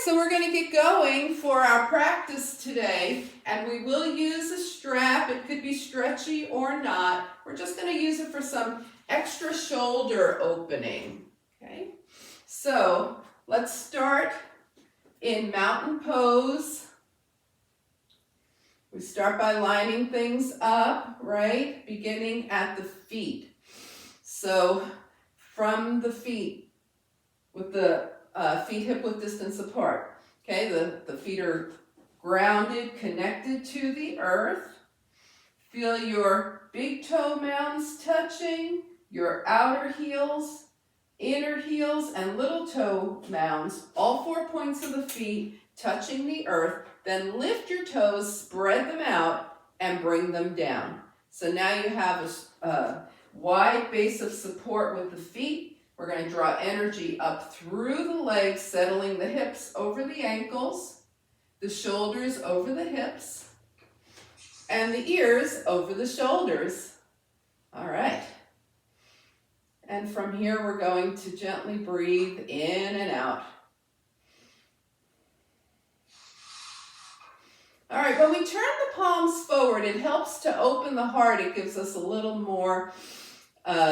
So we're going to get going for our practice today, and we will use a strap. It could be stretchy or not. We're just going to use it for some extra shoulder opening. Okay, so let's start in mountain pose. We start by lining things up, right? Beginning at the feet. So from the feet, with the feet hip-width distance apart. Okay, the feet are grounded, connected to the earth. Feel your big toe mounds touching, your outer heels, inner heels, and little toe mounds, all 4 points of the feet touching the earth. Then lift your toes, spread them out, and bring them down. So now you have a wide base of support with the feet. We're going to draw energy up through the legs, settling the hips over the ankles, the shoulders over the hips, and the ears over the shoulders. All right. And from here, we're going to gently breathe in and out. All right, when we turn the palms forward, it helps to open the heart. It gives us a little more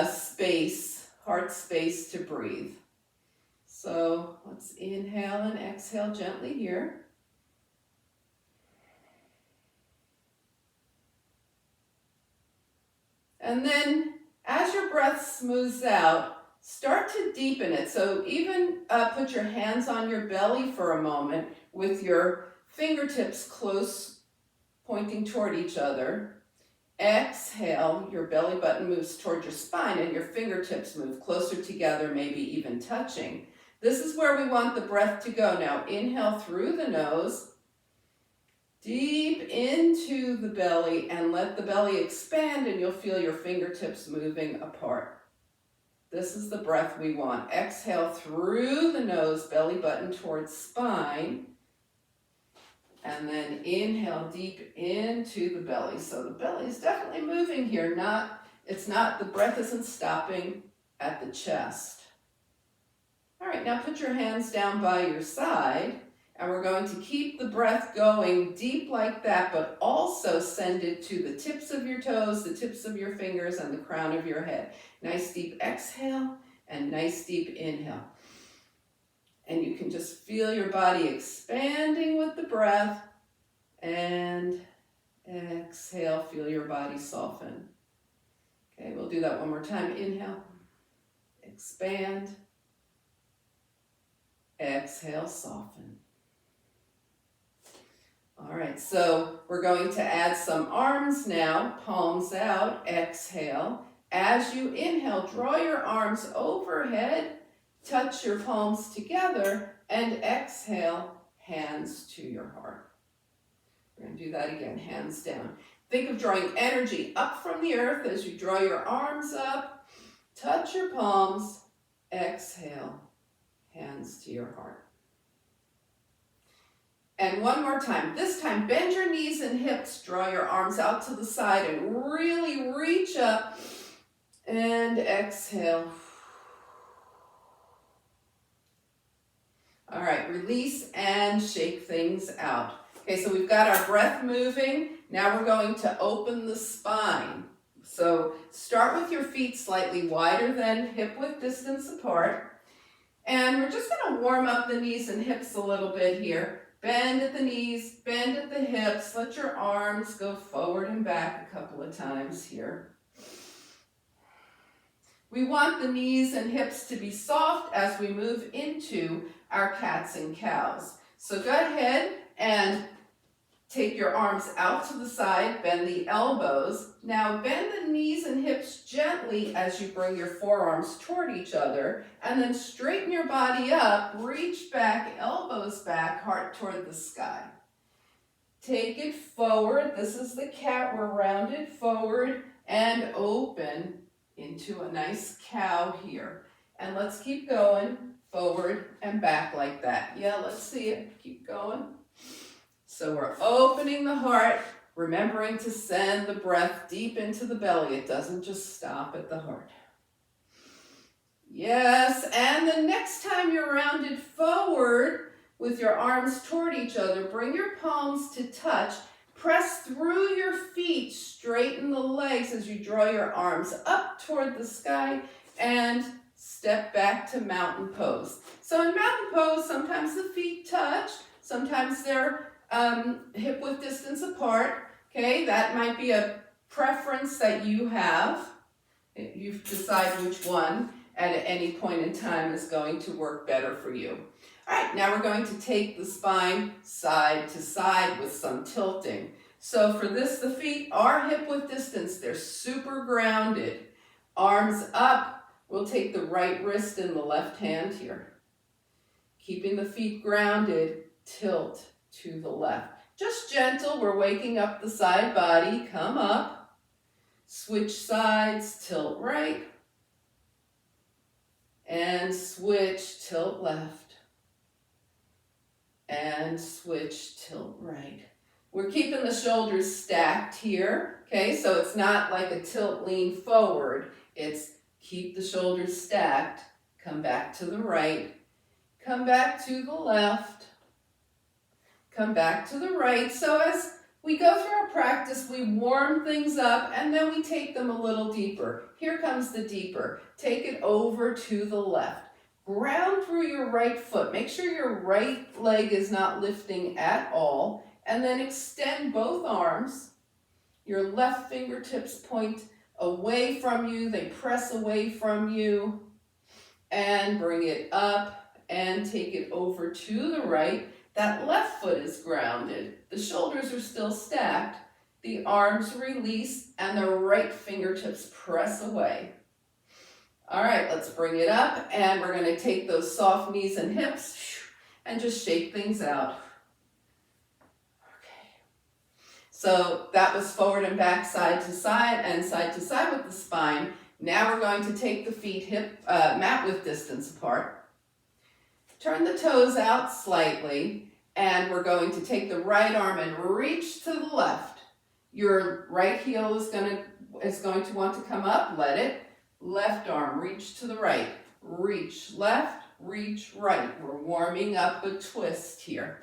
space. Heart space to breathe. So let's inhale and exhale gently here. And then as your breath smooths out, start to deepen it. So even put your hands on your belly for a moment with your fingertips close, pointing toward each other. Exhale, your belly button moves toward your spine and your fingertips move closer together, maybe even touching. This is where we want the breath to go. Now inhale through the nose, deep into the belly, and let the belly expand, and you'll feel your fingertips moving apart. This is the breath we want. Exhale through the nose, belly button towards spine. And then inhale deep into the belly. So the belly is definitely moving here. The breath isn't stopping at the chest. All right, now put your hands down by your side, and we're going to keep the breath going deep like that, but also send it to the tips of your toes, the tips of your fingers, and the crown of your head. Nice deep exhale and nice deep inhale. And you can just feel your body expanding with the breath, and exhale, feel your body soften. Okay, we'll do that one more time. Inhale, expand, exhale, soften. All right, so we're going to add some arms now, palms out, exhale. As you inhale, draw your arms overhead, touch your palms together, and exhale, hands to your heart. We're going to do that again, hands down. Think of drawing energy up from the earth as you draw your arms up, touch your palms, exhale, hands to your heart. And one more time. This time, bend your knees and hips, draw your arms out to the side, and really reach up, and exhale. All right, release and shake things out. Okay, so we've got our breath moving. Now we're going to open the spine. So start with your feet slightly wider than hip-width distance apart. And we're just going to warm up the knees and hips a little bit here. Bend at the knees, bend at the hips. Let your arms go forward and back a couple of times here. We want the knees and hips to be soft as we move into our cats and cows. So go ahead and take your arms out to the side, bend the elbows. Now bend the knees and hips gently as you bring your forearms toward each other, and then straighten your body up, reach back, elbows back, heart toward the sky. Take it forward. This is the cat. We're rounded forward and open into a nice cow here. And let's keep going forward and back like that. Yeah, let's see it. Keep going. So we're opening the heart, remembering to send the breath deep into the belly. It doesn't just stop at the heart. Yes, and the next time you're rounded forward, with your arms toward each other. Bring your palms to touch. Press through your feet. Straighten the legs as you draw your arms up toward the sky and step back to mountain pose. So in mountain pose, sometimes the feet touch. Sometimes they're hip width distance apart. Okay, that might be a preference that you have. You decide which one at any point in time is going to work better for you. All right, now we're going to take the spine side to side with some tilting. So for this, the feet are hip width distance. They're super grounded. Arms up. We'll take the right wrist in the left hand here. Keeping the feet grounded, tilt to the left. Just gentle, we're waking up the side body. Come up. Switch sides, tilt right. And switch, tilt left. And switch, tilt right. We're keeping the shoulders stacked here, okay? So it's not like a tilt, lean forward. It's keep the shoulders stacked, come back to the right, come back to the left, come back to the right. So as we go through our practice, we warm things up and then we take them a little deeper. Here comes the deeper. Take it over to the left. Ground through your right foot. Make sure your right leg is not lifting at all. And then extend both arms. Your left fingertips point away from you. They press away from you. And bring it up and take it over to the right. That left foot is grounded. The shoulders are still stacked. The arms release and the right fingertips press away. All right, let's bring it up and we're going to take those soft knees and hips and just shake things out. Okay. So that was forward and back, side to side with the spine. Now we're going to take the feet mat width distance apart. Turn the toes out slightly, and we're going to take the right arm and reach to the left. Your right heel is going to want to come up. Let it. Left arm, reach to the right. Reach left, reach right. We're warming up a twist here.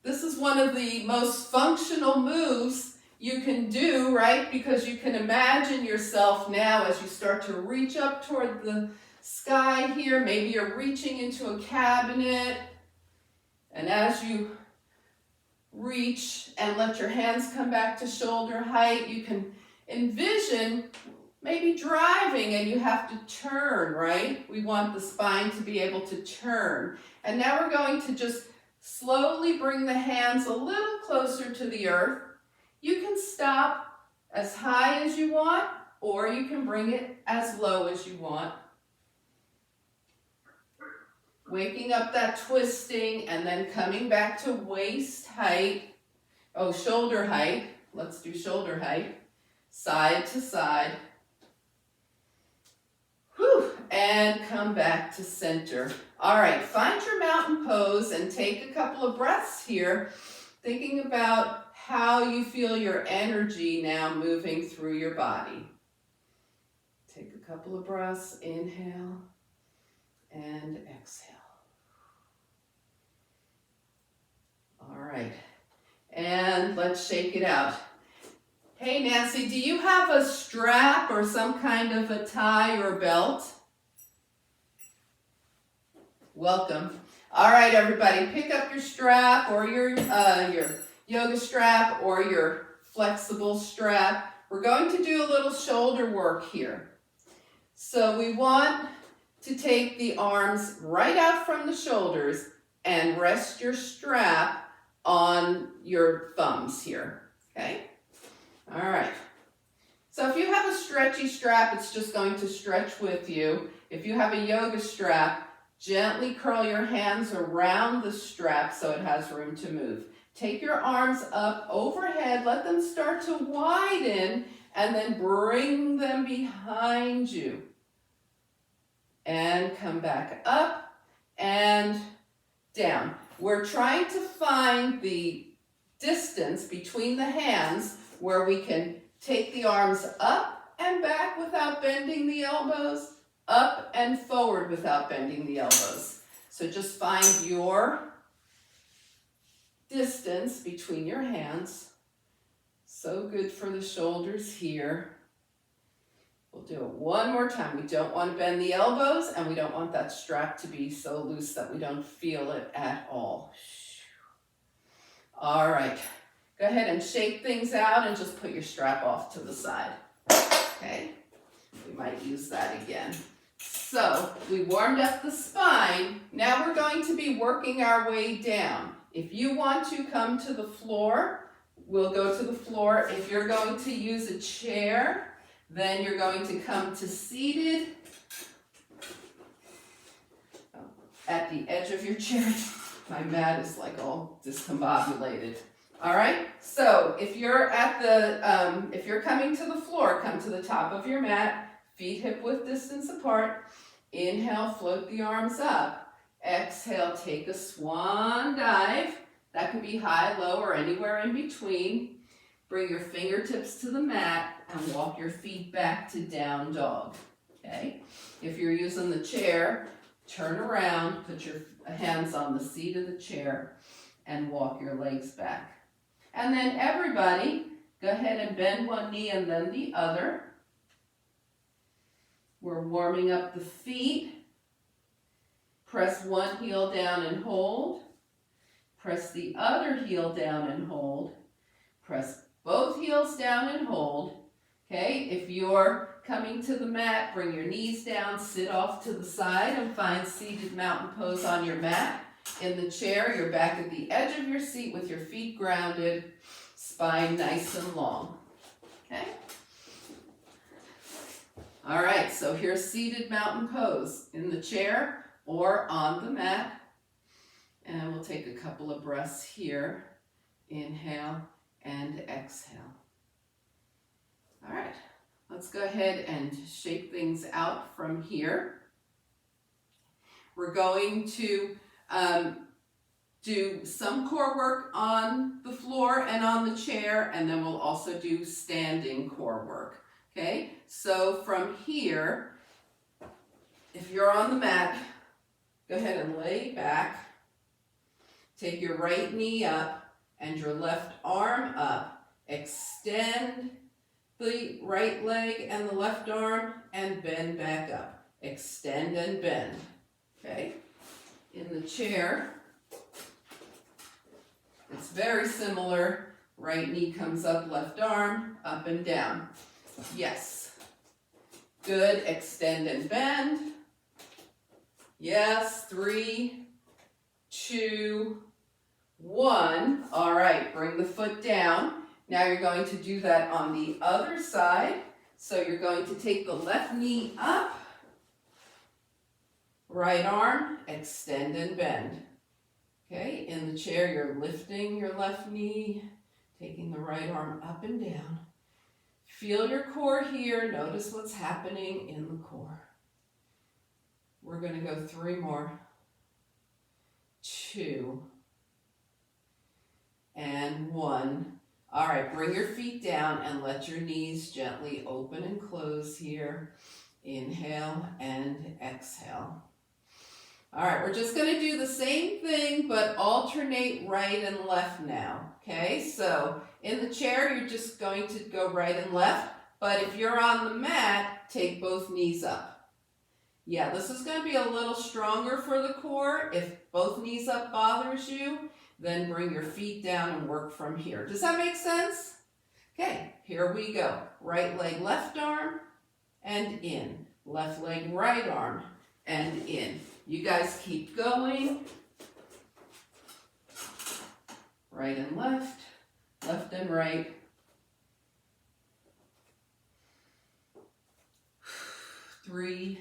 This is one of the most functional moves you can do, right? Because you can imagine yourself now as you start to reach up toward the sky here. Maybe you're reaching into a cabinet. And as you reach and let your hands come back to shoulder height, you can envision maybe driving and you have to turn, right? We want the spine to be able to turn. And now we're going to just slowly bring the hands a little closer to the earth. You can stop as high as you want, or you can bring it as low as you want. Waking up that twisting and then coming back to waist height. Oh, shoulder height. Let's do shoulder height. Side to side. Whew. And come back to center. All right, find your mountain pose and take a couple of breaths here, thinking about how you feel your energy now moving through your body. Take a couple of breaths, inhale and exhale. All right, and let's shake it out. Hey Nancy, do you have a strap or some kind of a tie or belt? Welcome. All right, everybody, pick up your strap or your yoga strap or your flexible strap. We're going to do a little shoulder work here. So we want to take the arms right out from the shoulders and rest your strap on your thumbs here, okay? All right. So if you have a stretchy strap, it's just going to stretch with you. If you have a yoga strap, gently curl your hands around the strap so it has room to move. Take your arms up overhead, let them start to widen, and then bring them behind you. And come back up and down. We're trying to find the distance between the hands where we can take the arms up and back without bending the elbows, up and forward without bending the elbows. So just find your distance between your hands. So good for the shoulders here. We'll do it one more time. We don't want to bend the elbows, and we don't want that strap to be so loose that we don't feel it at all. All right, go ahead and shake things out and just put your strap off to the side. Okay, we might use that again. So we warmed up the spine. Now we're going to be working our way down. If you want to come to the floor, we'll go to the floor. If you're going to use a chair, then you're going to come to seated at the edge of your chair. My mat is like all discombobulated. All right, so if you're at the, if you're coming to the floor, come to the top of your mat, feet hip width distance apart. Inhale, float the arms up. Exhale, take a swan dive. That can be high, low, or anywhere in between. Bring your fingertips to the mat and walk your feet back to down dog. Okay? If you're using the chair, turn around, put your hands on the seat of the chair, and walk your legs back. And then everybody, go ahead and bend one knee and then the other. We're warming up the feet. Press one heel down and hold. Press the other heel down and hold. Press both heels down and hold. Okay, if you're coming to the mat, bring your knees down, sit off to the side and find seated mountain pose on your mat. In the chair, you're back at the edge of your seat with your feet grounded, spine nice and long. Okay? All right, so here's seated mountain pose in the chair or on the mat. And we'll take a couple of breaths here. Inhale and exhale. All right, let's go ahead and shake things out from here. We're going to do some core work on the floor and on the chair, and then we'll also do standing core work. Okay, so from here, if you're on the mat, go ahead and lay back. Take your right knee up and your left arm up. Extend the right leg and the left arm and bend back up. Extend and bend. Okay, in the chair, it's very similar. Right knee comes up, left arm, up and down. Yes. Good. Extend and bend. Yes. 3, 2, 1. All right. Bring the foot down. Now you're going to do that on the other side. So you're going to take the left knee up. Right arm. Extend and bend. Okay. In the chair, you're lifting your left knee, taking the right arm up and down. Feel your core here. Notice what's happening in the core. We're going to go 3 more. 2 and 1. All right, bring your feet down and let your knees gently open and close here. Inhale and exhale. All right, we're just going to do the same thing, but alternate right and left now. Okay, so in the chair, you're just going to go right and left, but if you're on the mat, take both knees up. Yeah, this is going to be a little stronger for the core. If both knees up bothers you, then bring your feet down and work from here. Does that make sense? Okay, here we go. Right leg, left arm, and in. Left leg, right arm, and in. You guys keep going. Right and left, left and right. 3,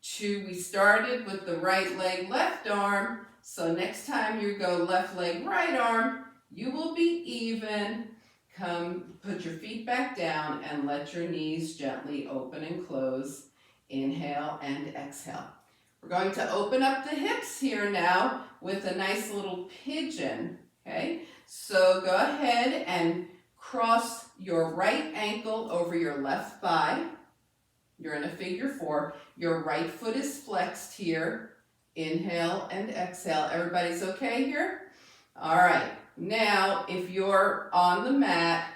2, we started with the right leg, left arm. So next time you go left leg, right arm, you will be even. Come, put your feet back down and let your knees gently open and close. Inhale and exhale. We're going to open up the hips here now with a nice little pigeon, okay? So go ahead and cross your right ankle over your left thigh. You're in a figure four. Your right foot is flexed here. Inhale and exhale. Everybody's okay here? All right. Now, if you're on the mat,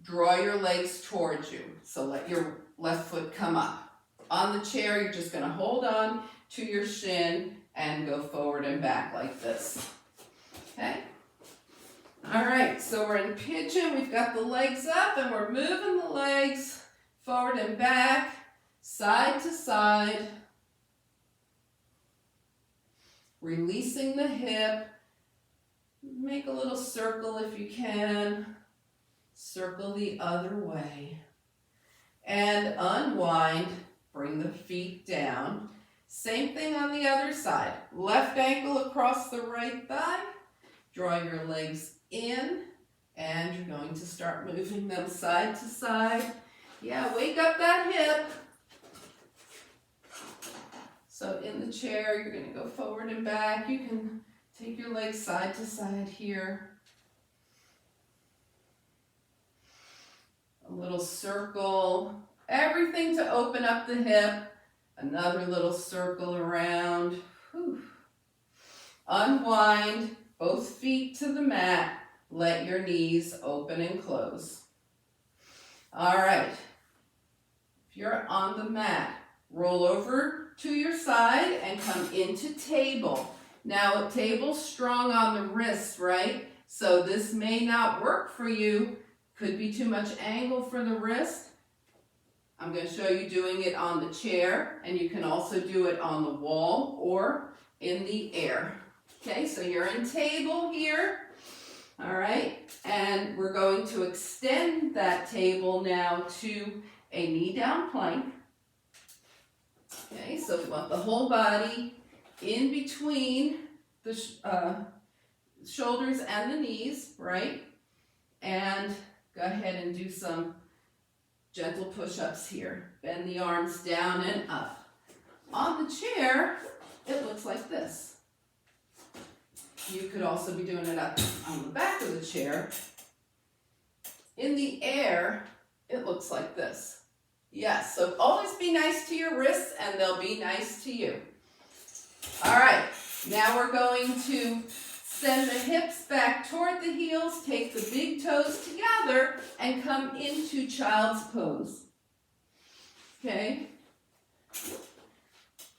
draw your legs towards you. So let your left foot come up. On the chair, you're just going to hold on to your shin and go forward and back like this. Okay? All right, so we're in pigeon. We've got the legs up and we're moving the legs forward and back, side to side. Releasing the hip. Make a little circle if you can. Circle the other way. And unwind. Bring the feet down. Same thing on the other side. Left ankle across the right thigh. Draw your legs in. And you're going to start moving them side to side. Yeah, wake up that hip. So in the chair, you're going to go forward and back. You can take your legs side to side here. A little circle. Everything to open up the hip. Another little circle around. Whew. Unwind both feet to the mat. Let your knees open and close. All right. If you're on the mat, roll over to your side and come into table. Now, a table's strong on the wrists, right? So this may not work for you. Could be too much angle for the wrist. I'm going to show you doing it on the chair, and you can also do it on the wall or in the air. Okay, so you're in table here. All right, and we're going to extend that table now to a knee down plank. Okay, so we want the whole body in between the shoulders and the knees, right? And go ahead and do some gentle push-ups here. Bend the arms down and up. On the chair, it looks like this. You could also be doing it up on the back of the chair. In the air, it looks like this. Yes, so always be nice to your wrists and they'll be nice to you. All right, now we're going to send the hips back toward the heels, take the big toes together and come into child's pose. Okay?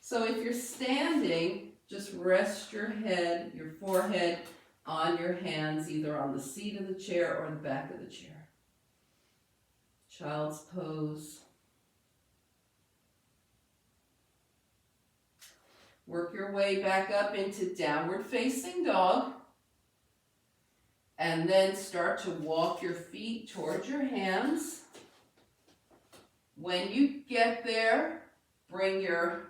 So if you're standing, just rest your head, your forehead on your hands, either on the seat of the chair or the back of the chair. Child's pose. Work your way back up into downward facing dog. And then start to walk your feet towards your hands. When you get there, bring your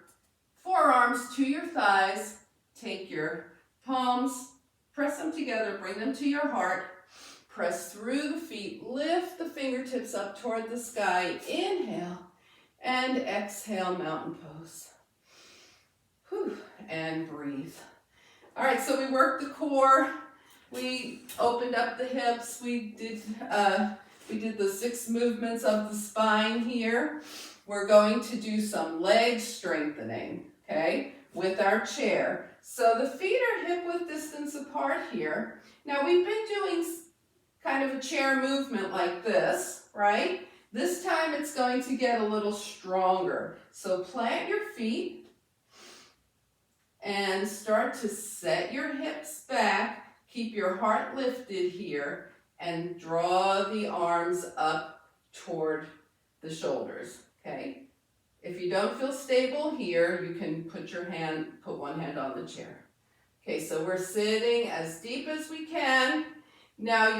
forearms to your thighs. Take your palms, press them together, bring them to your heart. Press through the feet, lift the fingertips up toward the sky. Inhale and exhale, mountain pose. Whew, and breathe. All right, so we worked the core. We opened up the hips. We did the 6 movements of the spine here. We're going to do some leg strengthening, okay, with our chair. So the feet are hip-width distance apart here. Now we've been doing kind of a chair movement like this, right? This time it's going to get a little stronger. So plant your feet and start to set your hips back. Keep your heart lifted here and draw the arms up toward the shoulders, okay? If you don't feel stable here, you can put one hand on the chair. Okay, so we're sitting as deep as we can. Now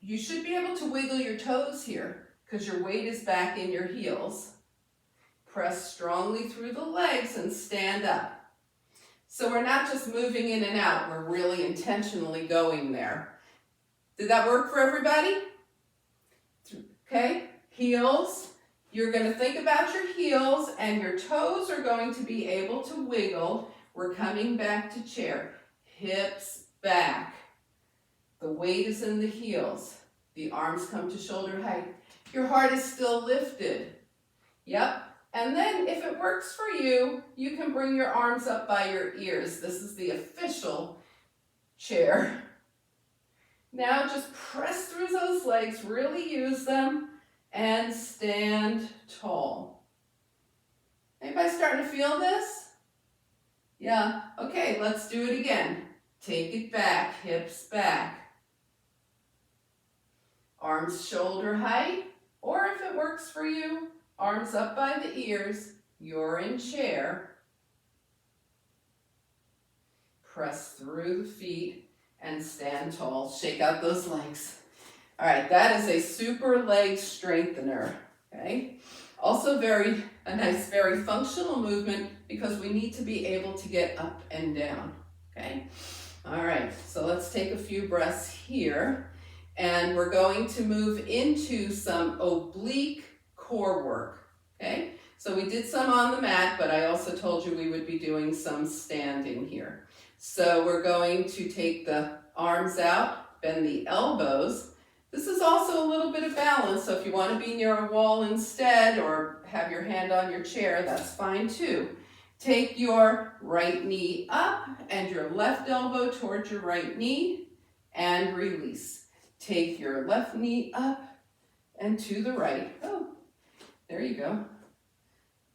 you should be able to wiggle your toes here because your weight is back in your heels. Press strongly through the legs and stand up. So we're not just moving in and out, we're really intentionally going there. Did that work for everybody? Okay, heels. You're going to think about your heels and your toes are going to be able to wiggle. We're coming back to chair. Hips back. The weight is in the heels. The arms come to shoulder height. Your heart is still lifted. Yep. And then if it works for you, you can bring your arms up by your ears. This is the official chair. Now just press through those legs, really use them, and stand tall. Anybody starting to feel this? Yeah, okay, let's do it again. Take it back, hips back. Arms shoulder height, or if it works for you, arms up by the ears, you're in chair. Press through the feet and stand tall. Shake out those legs. All right, that is a super leg strengthener, okay? Also a nice, very functional movement because we need to be able to get up and down, okay? All right, so let's take a few breaths here. And we're going to move into some oblique core work, okay? So we did some on the mat, but I also told you we would be doing some standing here. So we're going to take the arms out, bend the elbows. This is also a little bit of balance, so if you want to be near a wall instead or have your hand on your chair, that's fine too. Take your right knee up and your left elbow towards your right knee and release. Take your left knee up and to the right. Oh, there you go.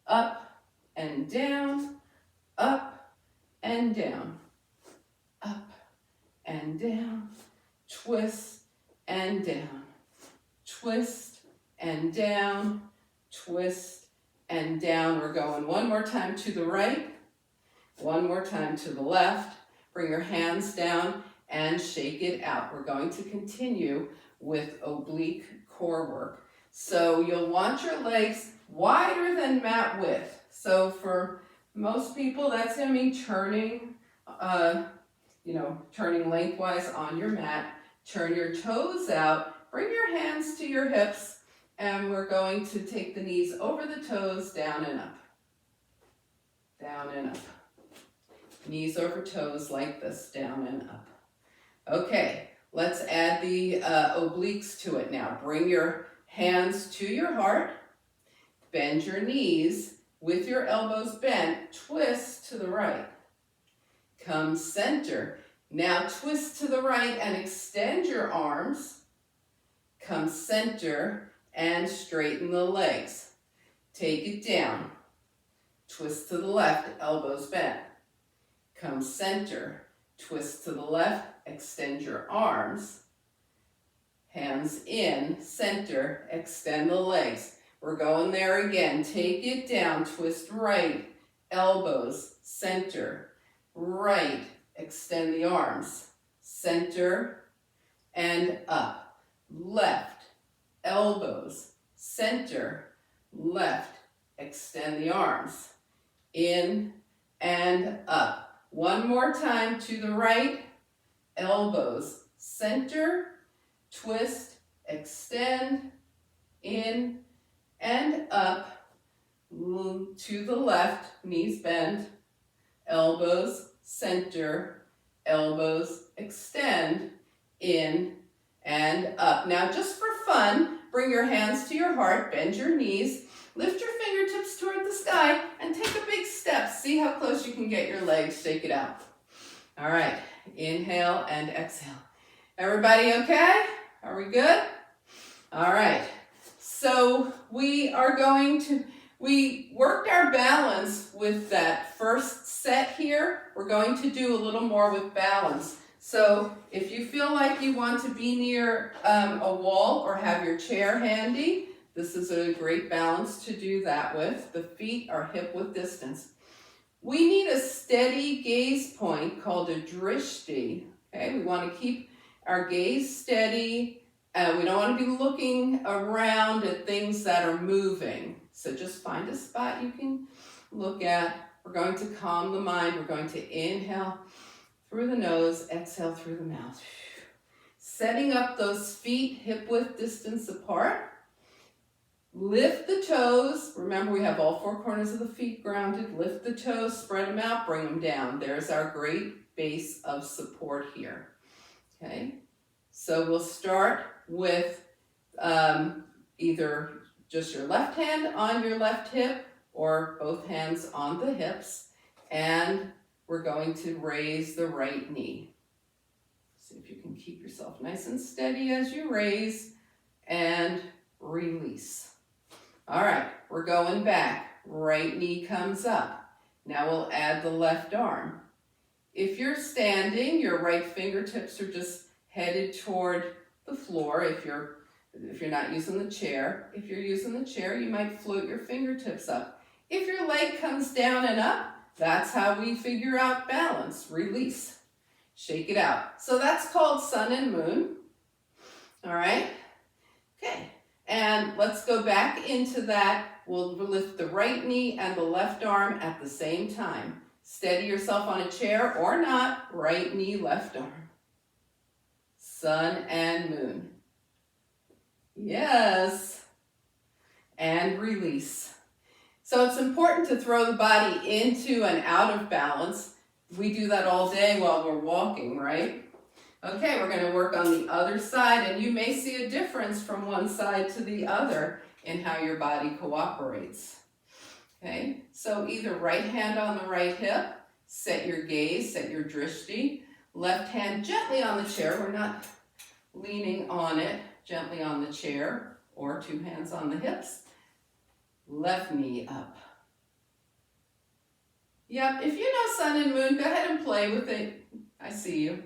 Up and down, up and down, up and down, twist and down, twist and down, twist and down. We're going one more time to the right, one more time to the left. Bring your hands down and shake it out. We're going to continue with oblique core work. So you'll want your legs wider than mat width. So for most people, that's going to mean turning, turning lengthwise on your mat. Turn your toes out. Bring your hands to your hips, and we're going to take the knees over the toes, down and up. Down and up. Knees over toes like this, down and up. Okay, let's add the obliques to it now. Bring your hands to your heart. Bend your knees with your elbows bent. Twist to the right. Come center. Now twist to the right and extend your arms. Come center and straighten the legs. Take it down. Twist to the left, elbows bent. Come center. Twist to the left, extend your arms. Hands in, center, extend the legs. We're going there again. Take it down, twist right, elbows, center, right, extend the arms, center, and up. Left, elbows, center, left, extend the arms, in and up. One more time to the right, elbows, center, twist, extend, in and up, to the left, knees bend, elbows, center, elbows, extend, in and up. Now just for fun, bring your hands to your heart, bend your knees, lift your fingertips toward the sky, and take a big step. See how close you can get your legs, shake it out. All right, inhale and exhale. Everybody okay? Are we good? All right, so we worked our balance with that first set here. We're going to do a little more with balance. So if you feel like you want to be near a wall or have your chair handy, this is a great balance to do that with. The feet are hip width distance. We need a steady gaze point called a drishti. Okay, we want to keep our gaze steady. We don't want to be looking around at things that are moving. So just find a spot you can look at. We're going to calm the mind. We're going to inhale through the nose, exhale through the mouth. Setting up those feet hip width distance apart. Lift the toes. Remember, we have all four corners of the feet grounded. Lift the toes, spread them out, bring them down. There's our great base of support here. Okay, so we'll start with either just your left hand on your left hip or both hands on the hips, and we're going to raise the right knee. See if you can keep yourself nice and steady as you raise and release. All right, we're going back. Right knee comes up. Now we'll add the left arm. If you're standing, your right fingertips are just headed toward the floor if you're not using the chair. If you're using the chair, you might float your fingertips up. If your leg comes down and up, that's how we figure out balance. Release. Shake it out. So that's called sun and moon. All right? Okay. And let's go back into that. We'll lift the right knee and the left arm at the same time. Steady yourself on a chair or not. Right knee, left arm. Sun and moon. Yes. And release. So it's important to throw the body into and out of balance. We do that all day while we're walking, right? Okay, we're going to work on the other side, and you may see a difference from one side to the other in how your body cooperates. Okay, so either right hand on the right hip, set your gaze, set your drishti. Left hand gently on the chair. We're not leaning on it, gently on the chair, or two hands on the hips. Left knee up. Yep, if you know sun and moon, go ahead and play with it. I see you.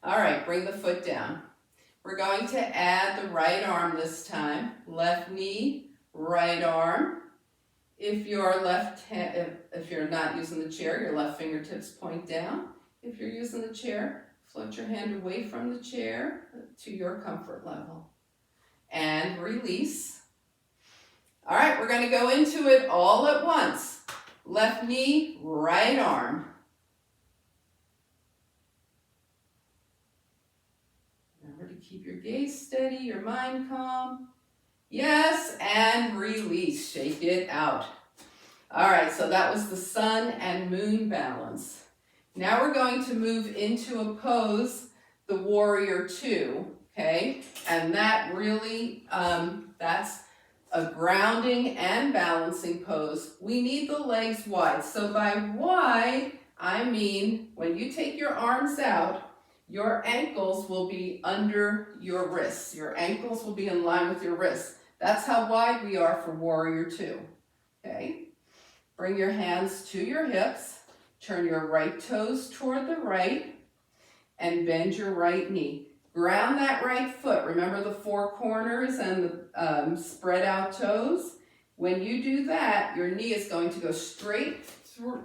All right, bring the foot down. We're going to add the right arm this time. Left knee, right arm. If you're if you're not using the chair, your left fingertips point down. If you're using the chair, float your hand away from the chair to your comfort level. And release. All right, we're going to go into it all at once. Left knee, right arm. Remember to keep your gaze steady, your mind calm. Yes, and release. Shake it out. All right, so that was the sun and moon balance. Now we're going to move into a pose, the warrior two, okay? And that really, that's a grounding and balancing pose. We need the legs wide. So by wide, I mean when you take your arms out, your ankles will be under your wrists. Your ankles will be in line with your wrists. That's how wide we are for warrior two, okay? Bring your hands to your hips. Turn your right toes toward the right and bend your right knee. Ground that right foot. Remember the four corners and the spread out toes? When you do that, your knee is going to go straight through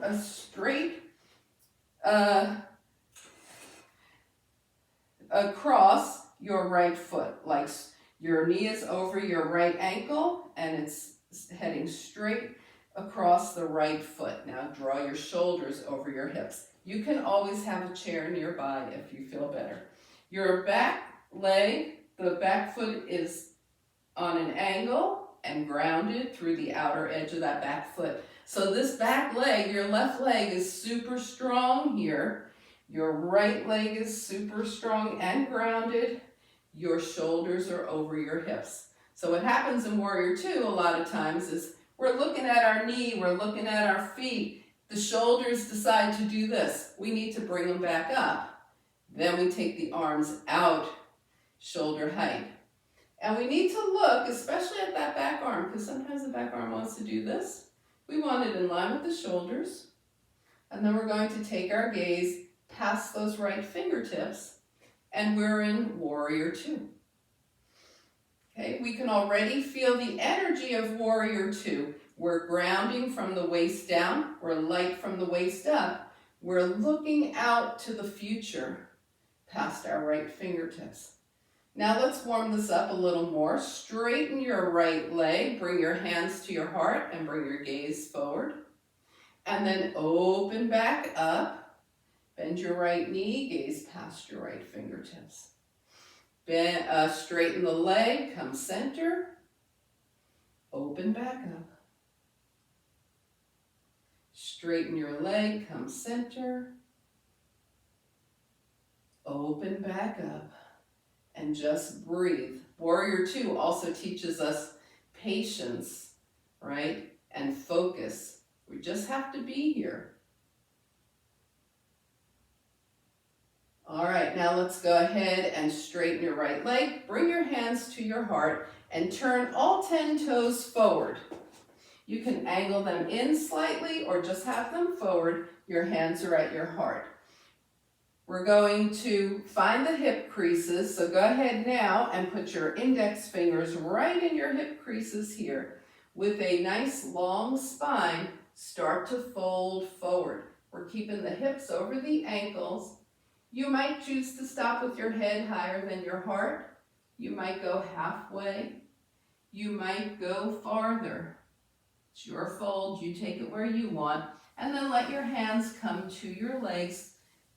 across your right foot. Like your knee is over your right ankle and it's heading straight across the right foot. Now draw your shoulders over your hips. You can always have a chair nearby if you feel better. Your back leg, the back foot is on an angle and grounded through the outer edge of that back foot. So this back leg, your left leg is super strong here. Your right leg is super strong and grounded. Your shoulders are over your hips. So what happens in warrior two a lot of times is we're looking at our knee, we're looking at our feet. The shoulders decide to do this. We need to bring them back up. Then we take the arms out, shoulder height. And we need to look, especially at that back arm, because sometimes the back arm wants to do this. We want it in line with the shoulders. And then we're going to take our gaze past those right fingertips, and we're in warrior two. Okay, we can already feel the energy of warrior two. We're grounding from the waist down. We're light from the waist up. We're looking out to the future past our right fingertips. Now let's warm this up a little more. Straighten your right leg. Bring your hands to your heart and bring your gaze forward. And then open back up. Bend your right knee. Gaze past your right fingertips. Straighten the leg. Come center. Open back up. Straighten your leg. Come center. Open back up and just breathe. Warrior two also teaches us patience, right? And focus. We just have to be here. All right, now let's go ahead and straighten your right leg. Bring your hands to your heart and turn all 10 toes forward. You can angle them in slightly or just have them forward. Your hands are at your heart. We're going to find the hip creases, so go ahead now and put your index fingers right in your hip creases here. With a nice long spine, start to fold forward. We're keeping the hips over the ankles. You might choose to stop with your head higher than your heart. You might go halfway. You might go farther. It's your fold, you take it where you want, and then let your hands come to your legs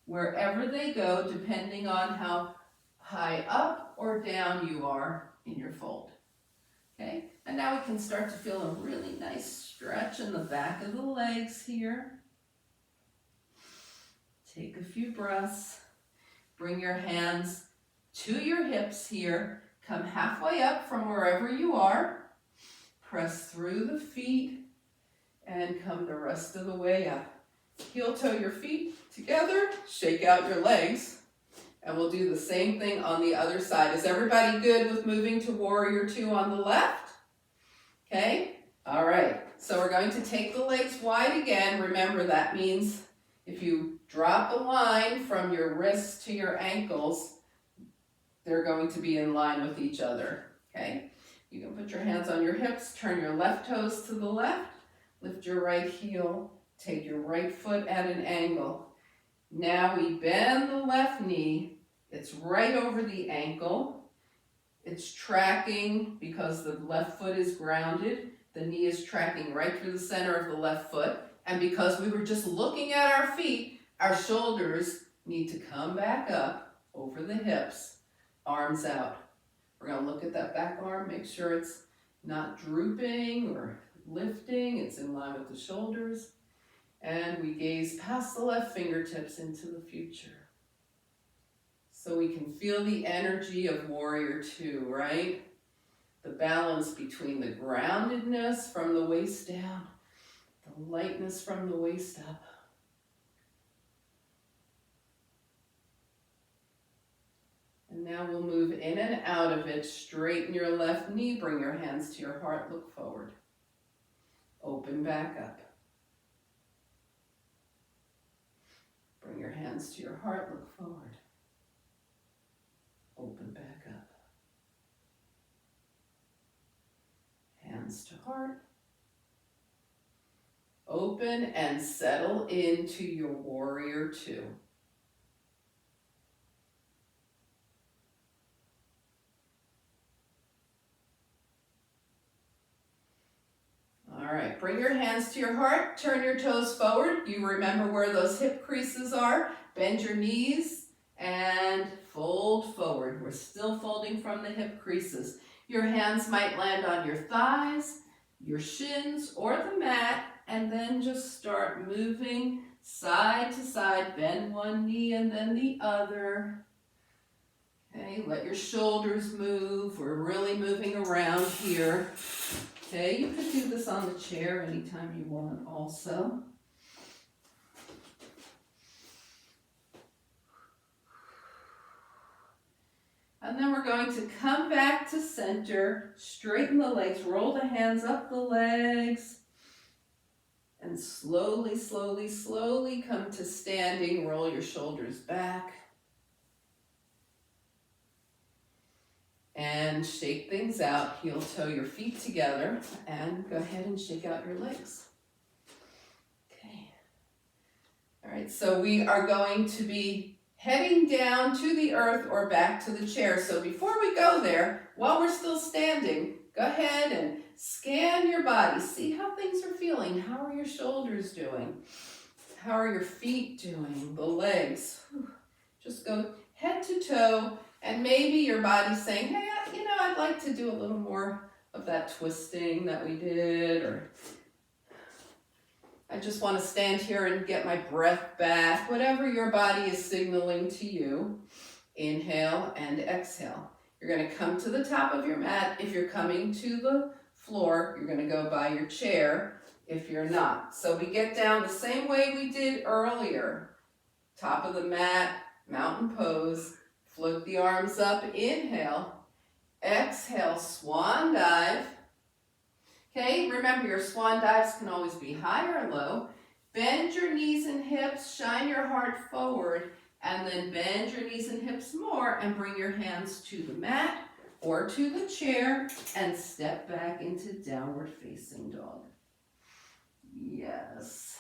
wherever they go, depending on how high up or down you are in your fold. Okay, and now we can start to feel a really nice stretch in the back of the legs here. Take a few breaths. Bring your hands to your hips here. Come halfway up from wherever you are. Press through the feet and come the rest of the way up. Heel toe your feet together, shake out your legs, and we'll do the same thing on the other side. Is everybody good with moving to Warrior Two on the left? Okay, all right. So we're going to take the legs wide again. Remember, that means if you drop a line from your wrists to your ankles, they're going to be in line with each other, okay? You can put your hands on your hips, turn your left toes to the left, lift your right heel, take your right foot at an angle. Now we bend the left knee. It's right over the ankle. It's tracking because the left foot is grounded. The knee is tracking right through the center of the left foot. And because we were just looking at our feet, our shoulders need to come back up over the hips, arms out. We're going to look at that back arm, make sure it's not drooping or lifting. It's in line with the shoulders. And we gaze past the left fingertips into the future. So we can feel the energy of Warrior Two, right? The balance between the groundedness from the waist down, the lightness from the waist up. And now we'll move in and out of it. Straighten your left knee, bring your hands to your heart, look forward. Open back up. Bring your hands to your heart, look forward. Open back up. Hands to heart. Open and settle into your Warrior Two. All right, bring your hands to your heart, turn your toes forward. You remember where those hip creases are. Bend your knees and fold forward. We're still folding from the hip creases. Your hands might land on your thighs, your shins, or the mat, and then just start moving side to side. Bend one knee and then the other. Okay, let your shoulders move. We're really moving around here. Okay, you could do this on the chair anytime you want also. And then we're going to come back to center, straighten the legs, roll the hands up the legs, and slowly, slowly, slowly come to standing. Roll your shoulders back. And shake things out. Heel toe your feet together and go ahead and shake out your legs. Okay. All right, so we are going to be heading down to the earth or back to the chair. So before we go there, while we're still standing, go ahead and scan your body. See how things are feeling. How are your shoulders doing? How are your feet doing? The legs. Just go head to toe. And maybe your body's saying, hey, I'd like to do a little more of that twisting that we did, or I just want to stand here and get my breath back. Whatever your body is signaling to you, inhale and exhale. You're going to come to the top of your mat. If you're coming to the floor, you're going to go by your chair if you're not. So we get down the same way we did earlier. Top of the mat, mountain pose, float the arms up, inhale, exhale, swan dive. Okay, remember your swan dives can always be high or low. Bend your knees and hips, shine your heart forward, and then bend your knees and hips more and bring your hands to the mat or to the chair and step back into downward facing dog. Yes.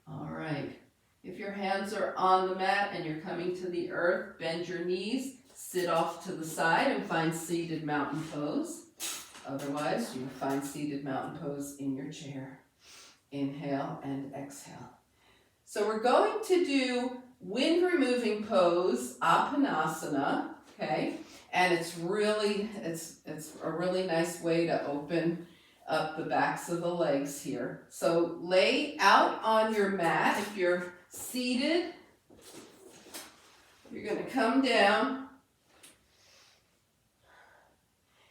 All right. If your hands are on the mat and you're coming to the earth, bend your knees, sit off to the side and find seated mountain pose. Otherwise, you find seated mountain pose in your chair. Inhale and exhale. So we're going to do wind removing pose, Apanasana, okay? And it's a really nice way to open up the backs of the legs here. So lay out on your mat. If you're seated, you're going to come down.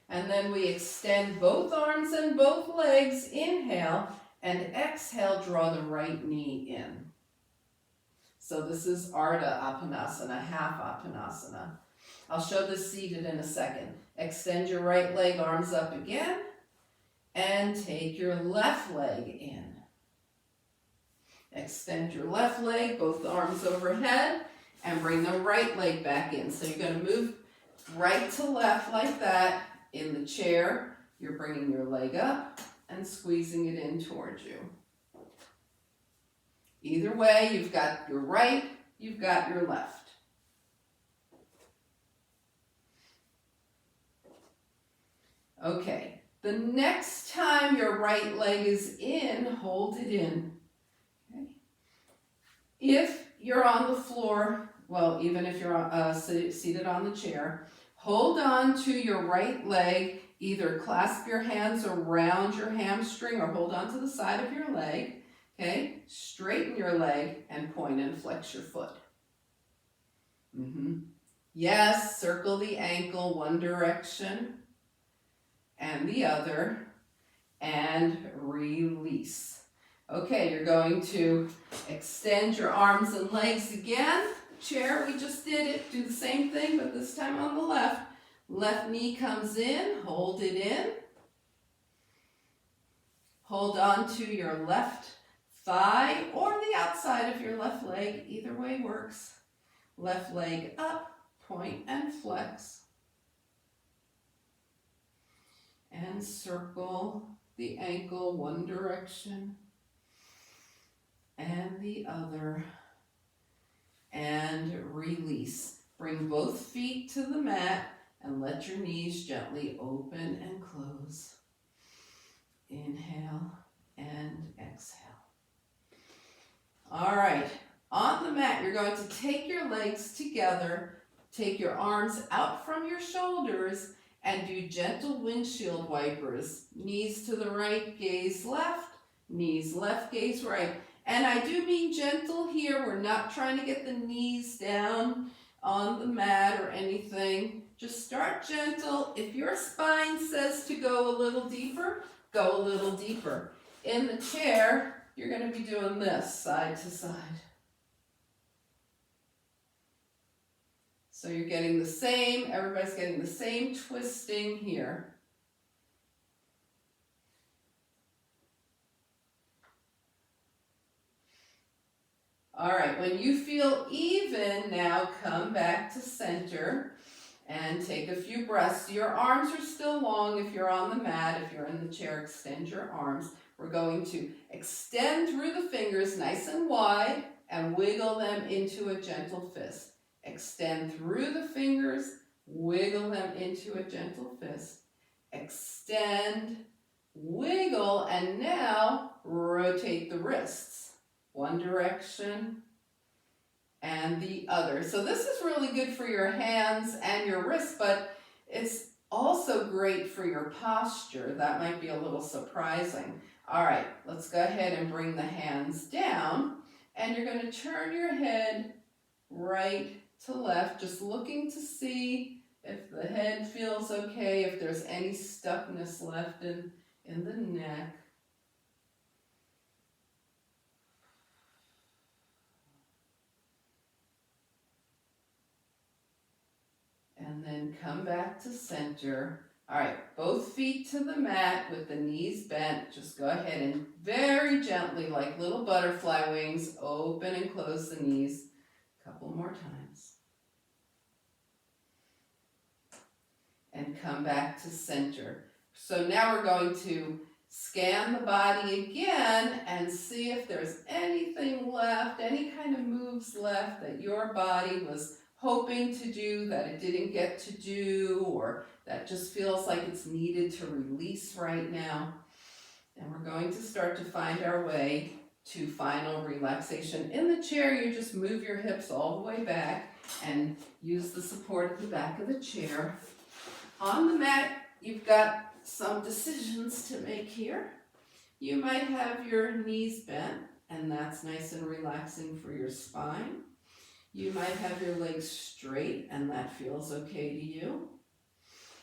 And then we extend both arms and both legs. Inhale and exhale, draw the right knee in. So this is Ardha Apanasana, half Apanasana. I'll show this seated in a second. Extend your right leg, arms up again, and take your left leg in. Extend your left leg, both arms overhead, and bring the right leg back in. So you're going to move right to left like that. In the chair, you're bringing your leg up and squeezing it in towards you. Either way, you've got your right, you've got your left. Okay, the next time your right leg is in, hold it in. Okay. If you're on the floor, well, even if you're seated on the chair, hold on to your right leg, either clasp your hands around your hamstring or hold on to the side of your leg. Okay, straighten your leg and point and flex your foot. Yes, circle the ankle one direction and the other and release. Okay, you're going to extend your arms and legs again. Chair, we just did it. Do the same thing, but this time on the left. Left knee comes in, hold it in. Hold on to your left thigh or the outside of your left leg. Either way works. Left leg up, point and flex. And circle the ankle one direction and the other. And release. Bring both feet to the mat and let your knees gently open and close. Inhale and exhale. All right, on the mat, you're going to take your legs together, take your arms out from your shoulders, and do gentle windshield wipers. Knees to the right, gaze left, knees left, gaze right. And I do mean gentle here. We're not trying to get the knees down on the mat or anything. Just start gentle. If your spine says to go a little deeper, go a little deeper. In the chair, you're going to be doing this side to side. So you're getting the same, everybody's getting the same twisting here. All right, when you feel even, now come back to center and take a few breaths. Your arms are still long if you're on the mat. If you're in the chair, extend your arms. We're going to extend through the fingers nice and wide and wiggle them into a gentle fist. Extend through the fingers, wiggle them into a gentle fist. Extend, wiggle, and now rotate the wrists. One direction and the other. So this is really good for your hands and your wrists, but it's also great for your posture. That might be a little surprising. All right, let's go ahead and bring the hands down, and you're going to turn your head right to left, just looking to see if the head feels okay, if there's any stuckness left in the neck. And then come back to center. All right, both feet to the mat with the knees bent. Just go ahead and very gently, like little butterfly wings, open and close the knees. A couple more times. And come back to center. So now we're going to scan the body again and see if there's anything left, any kind of moves left that your body was hoping to do that it didn't get to do, or that just feels like it's needed to release right now. And we're going to start to find our way to final relaxation. In the chair, you just move your hips all the way back and use the support at the back of the chair. On the mat, you've got some decisions to make here. You might have your knees bent, and that's nice and relaxing for your spine. You might have your legs straight, and that feels okay to you.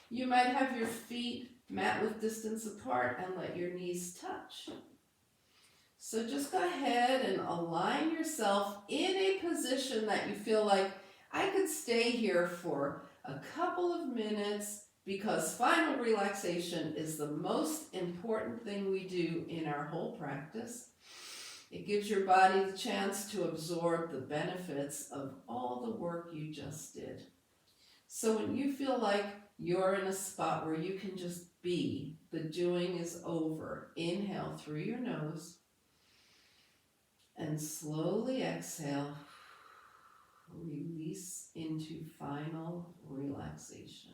You might have your feet mat width distance apart and let your knees touch. So just go ahead and align yourself in a position that you feel like, I could stay here for a couple of minutes, because final relaxation is the most important thing we do in our whole practice. It gives your body the chance to absorb the benefits of all the work you just did. So when you feel like you're in a spot where you can just be, the doing is over, inhale through your nose and slowly exhale, release into final relaxation.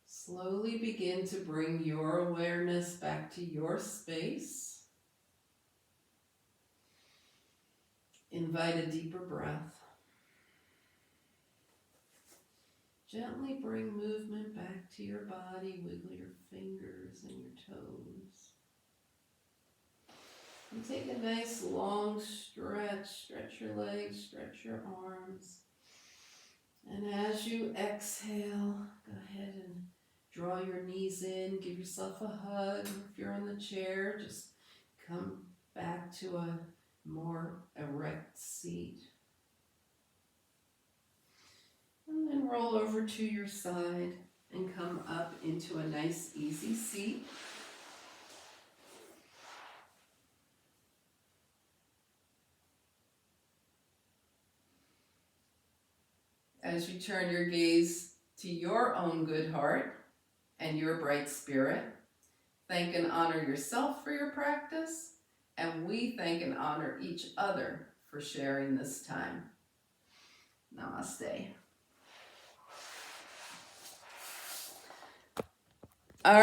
Slowly begin to bring your awareness back to your space. Invite a deeper breath. Gently bring movement back to your body. Wiggle your fingers and your toes. And take a nice long stretch. Stretch your legs, stretch your arms. And as you exhale, go ahead and draw your knees in, give yourself a hug. If you're in the chair, just come back to a more erect seat. And then roll over to your side and come up into a nice easy seat. As you turn your gaze to your own good heart and your bright spirit, thank and honor yourself for your practice, and we thank and honor each other for sharing this time. Namaste. All right.